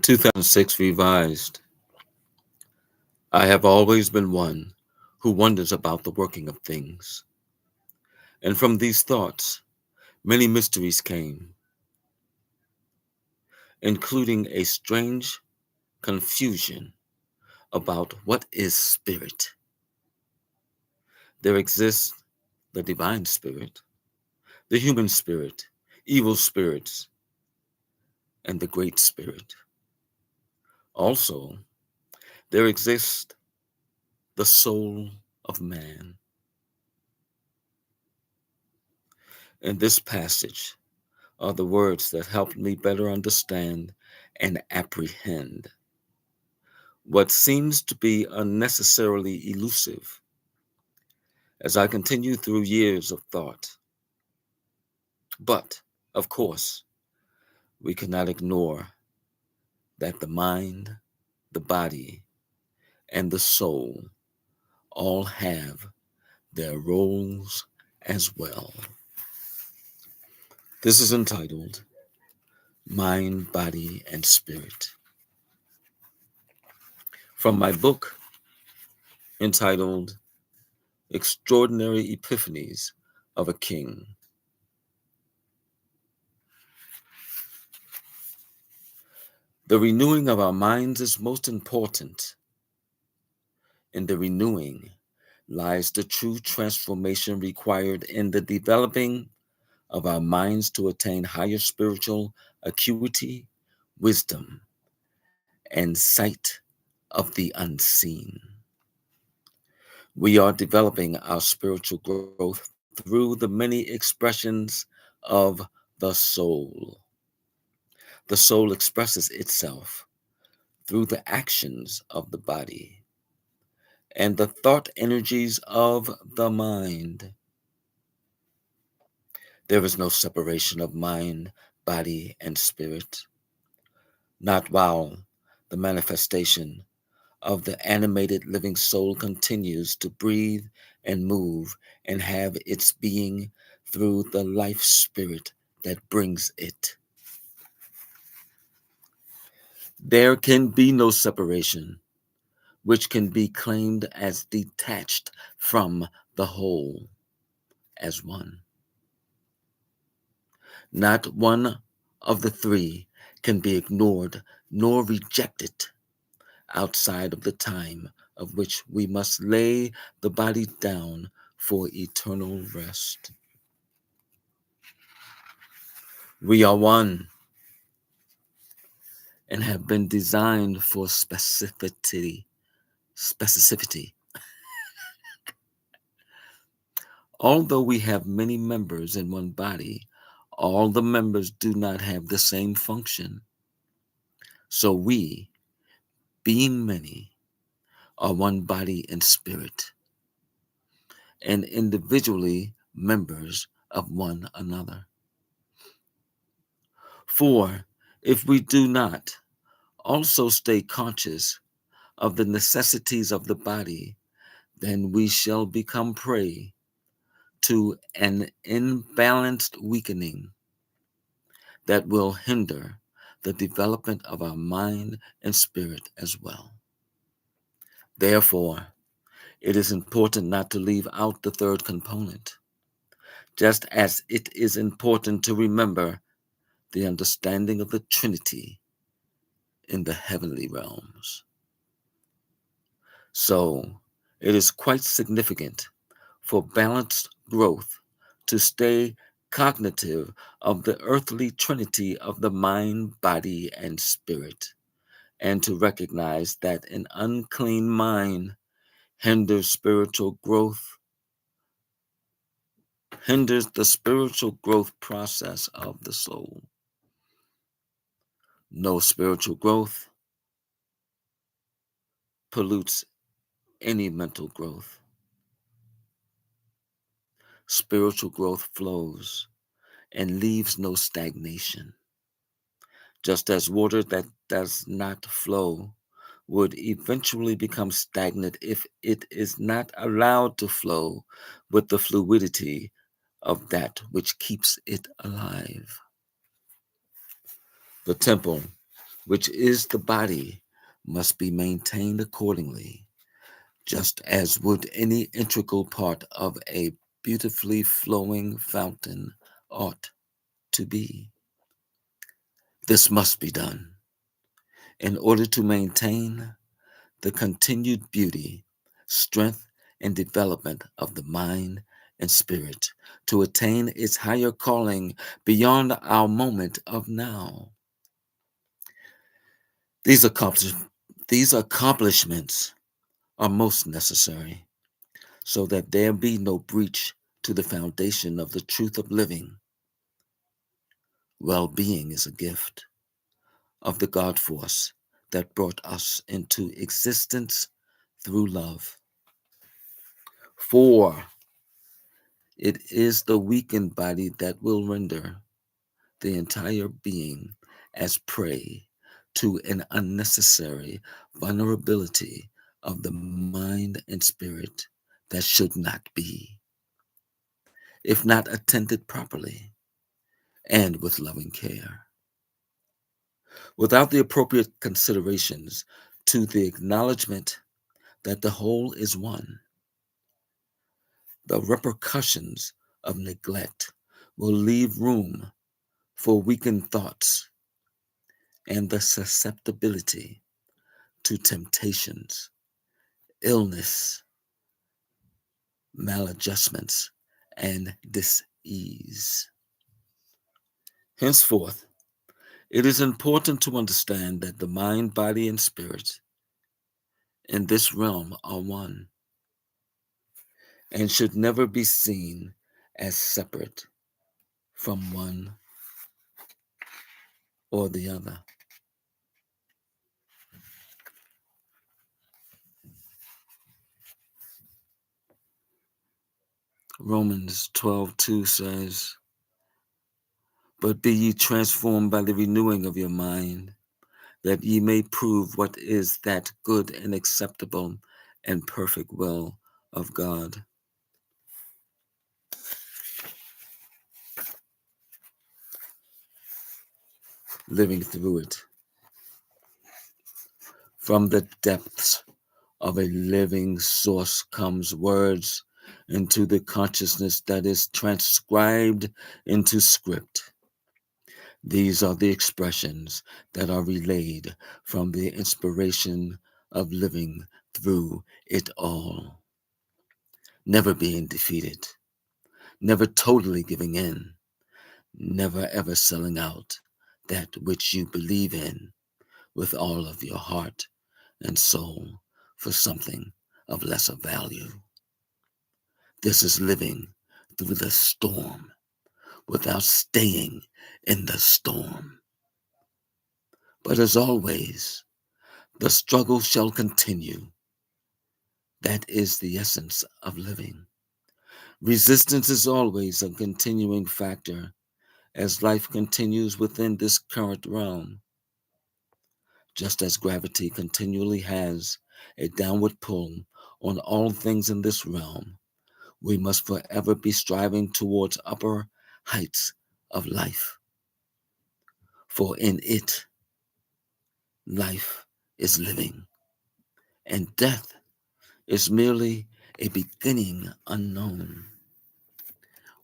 2006 Revised. I have always been one who wonders about the working of things. And from these thoughts, many mysteries came, including a strange confusion about what is spirit. There exists the divine spirit, the human spirit, evil spirits, and the great spirit. Also, there exists the soul of man. In this passage are the words that helped me better understand and apprehend what seems to be unnecessarily elusive as I continue through years of thought. But, of course, we cannot ignore that the mind, the body, and the soul all have their roles as well. This is entitled Mind, Body, and Spirit. From my book entitled Extraordinary Epiphanies of a King. The renewing of our minds is most important. In the renewing lies the true transformation required in the developing of our minds to attain higher spiritual acuity, wisdom, and sight of the unseen. We are developing our spiritual growth through the many expressions of the soul. The soul expresses itself through the actions of the body and the thought energies of the mind. There is no separation of mind, body, and spirit, not while the manifestation of the animated living soul continues to breathe and move and have its being through the life spirit that brings it. There can be no separation, which can be claimed as detached from the whole as one. Not one of the three can be ignored nor rejected outside of the time of which we must lay the body down for eternal rest. We are one and have been designed for specificity. Although we have many members in one body, all the members do not have the same function. So we, being many, are one body and spirit, and individually members of one another. For if we do not also stay conscious of the necessities of the body, then we shall become prey to an imbalanced weakening that will hinder the development of our mind and spirit as well. Therefore, it is important not to leave out the third component, just as it is important to remember the understanding of the Trinity in the heavenly realms. So, it is quite significant for balanced growth to stay cognitive of the earthly trinity of the mind, body, and spirit, and to recognize that an unclean mind hinders the spiritual growth process of the soul. No spiritual growth pollutes any mental growth. Spiritual growth flows and leaves no stagnation. Just as water that does not flow would eventually become stagnant if it is not allowed to flow with the fluidity of that which keeps it alive. The temple which is the body, must be maintained accordingly, just as would any integral part of a beautifully flowing fountain ought to be. This must be done in order to maintain the continued beauty, strength, and development of the mind and spirit, to attain its higher calling beyond our moment of now. These, these accomplishments are most necessary so that there be no breach to the foundation of the truth of living. Well being is a gift of the God force that brought us into existence through love. 4. It is the weakened body that will render the entire being as prey to an unnecessary vulnerability of the mind and spirit that should not be, if not attended properly and with loving care. Without the appropriate considerations to the acknowledgement that the whole is one, the repercussions of neglect will leave room for weakened thoughts and the susceptibility to temptations, illness, maladjustments, and dis-ease. Henceforth, it is important to understand that the mind, body, and spirit in this realm are one and should never be seen as separate from one or the other. Romans 12:2 says, "But be ye transformed by the renewing of your mind, that ye may prove what is that good and acceptable and perfect will of God." Living through it from the depths of a living source comes words into the consciousness that is transcribed into script. These are the expressions that are relayed from the inspiration of living through it all, never being defeated, never totally giving in, never ever selling out that which you believe in with all of your heart and soul for something of lesser value. This is living through the storm without staying in the storm. But as always, the struggle shall continue. That is the essence of living. Resistance is always a continuing factor as life continues within this current realm. Just as gravity continually has a downward pull on all things in this realm, we must forever be striving towards upper heights of life. For in it, life is living, and death is merely a beginning unknown.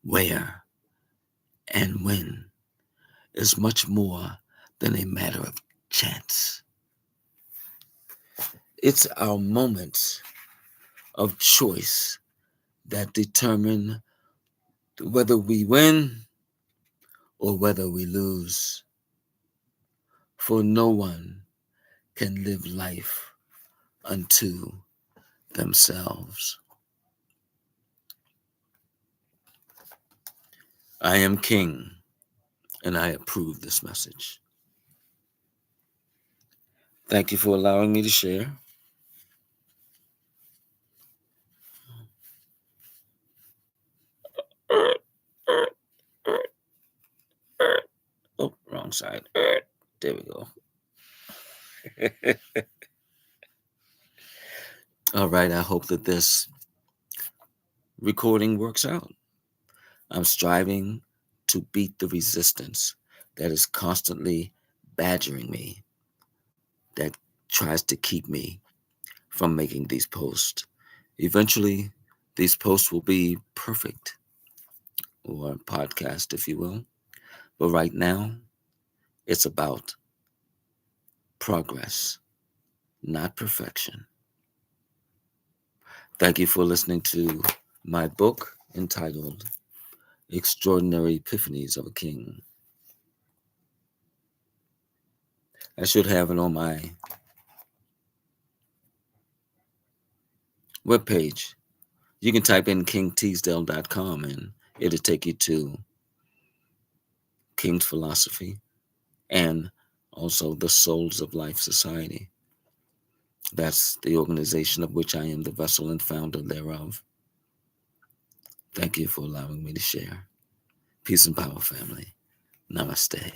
Where and when is much more than a matter of chance. It's our moments of choice that determine whether we win or whether we lose. For no one can live life unto themselves. I am king, and I approve this message. Thank you for allowing me to share. Oh, wrong side. There we go. All right, I hope that this recording works out. I'm striving to beat the resistance that is constantly badgering me that tries to keep me from making these posts. Eventually, these posts will be perfect, or podcast, if you will. But right now, it's about progress, not perfection. Thank you for listening to my book entitled Extraordinary Epiphanies of a King. I should have it on my webpage. You can type in kingteasdale.com and it'll take you to King's Philosophy and also the Souls of Life Society. That's the organization of which I am the vessel and founder thereof. Thank you for allowing me to share. Peace and power, family. Namaste.